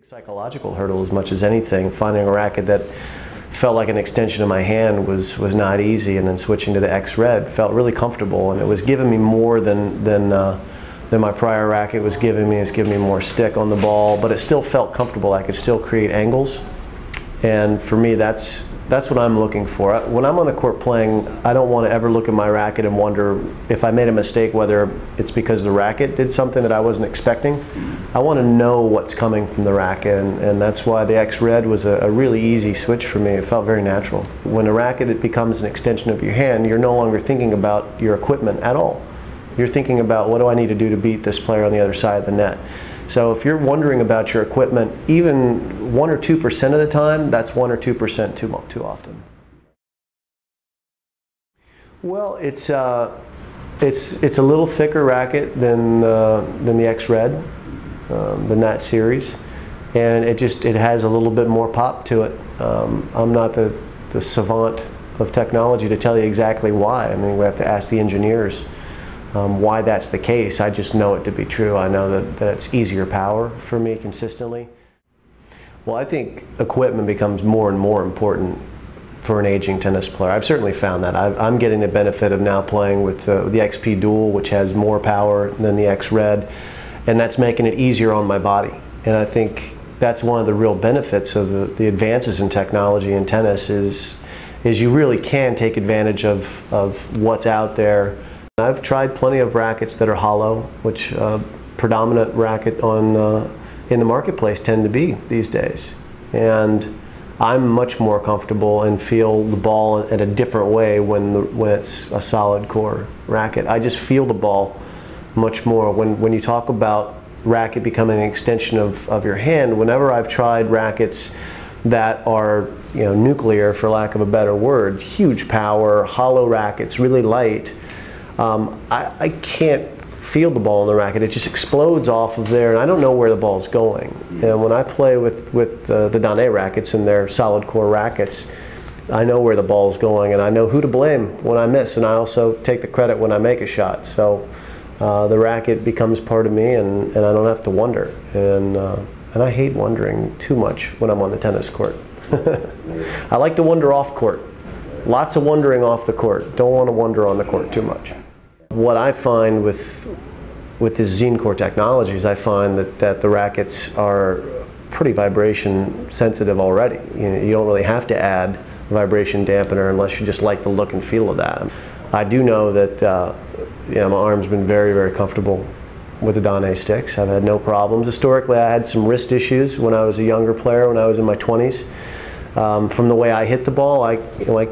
Psychological hurdle as much as anything. Finding a racket that felt like an extension of my hand was not easy, and then switching to the X-Red felt really comfortable, and it was giving me more than my prior racket was giving me. It's giving me more stick on the ball, but it still felt comfortable. I could still create angles, and for me that's what I'm looking for. When I'm on the court playing, I don't want to ever look at my racket and wonder if I made a mistake, whether it's because the racket did something that I wasn't expecting. I want to know what's coming from the racket, and that's why the X-Red was a really easy switch for me. It felt very natural. When a racket it becomes an extension of your hand, you're no longer thinking about your equipment at all. You're thinking about, what do I need to do to beat this player on the other side of the net? So if you're wondering about your equipment, even 1 or 2% of the time, that's 1 or 2% too often. Well, it's a little thicker racket than the X-Red, than that series, and it has a little bit more pop to it. I'm not the savant of technology to tell you exactly why. I mean, we have to ask the engineers why that's the case. I just know it to be true. I know that it's easier power for me consistently. Well, I think equipment becomes more and more important for an aging tennis player. I've certainly found that. I'm getting the benefit of now playing with the XP Dual, which has more power than the X-Red, and that's making it easier on my body. And I think that's one of the real benefits of the advances in technology in tennis is you really can take advantage of what's out there. I've tried plenty of rackets that are hollow, which predominant racket in the marketplace tend to be these days. And I'm much more comfortable and feel the ball in a different way when it's a solid core racket. I just feel the ball much more. When you talk about racket becoming an extension of your hand, whenever I've tried rackets that are nuclear, for lack of a better word, huge power, hollow rackets, really light, I can't feel the ball in the racket. It just explodes off of there, and I don't know where the ball's going. And when I play with the Donnay rackets and their solid core rackets, I know where the ball's going, and I know who to blame when I miss, and I also take the credit when I make a shot. So the racket becomes part of me, and I don't have to wonder. And I hate wondering too much when I'm on the tennis court. I like to wonder off court. Lots of wondering off the court. Don't want to wonder on the court too much. What I find with this Zine Core technologies, I find that the rackets are pretty vibration sensitive already. You don't really have to add a vibration dampener unless you just like the look and feel of that. I do know that my arm's been very, very comfortable with the Donnay sticks. I've had no problems. Historically, I had some wrist issues when I was a younger player, when I was in my 20s. From the way I hit the ball, I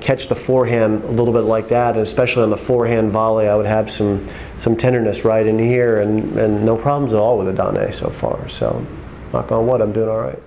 catch the forehand a little bit like that, and especially on the forehand volley, I would have some tenderness right in here, and no problems at all with the Donnay so far. So, knock on wood, I'm doing all right.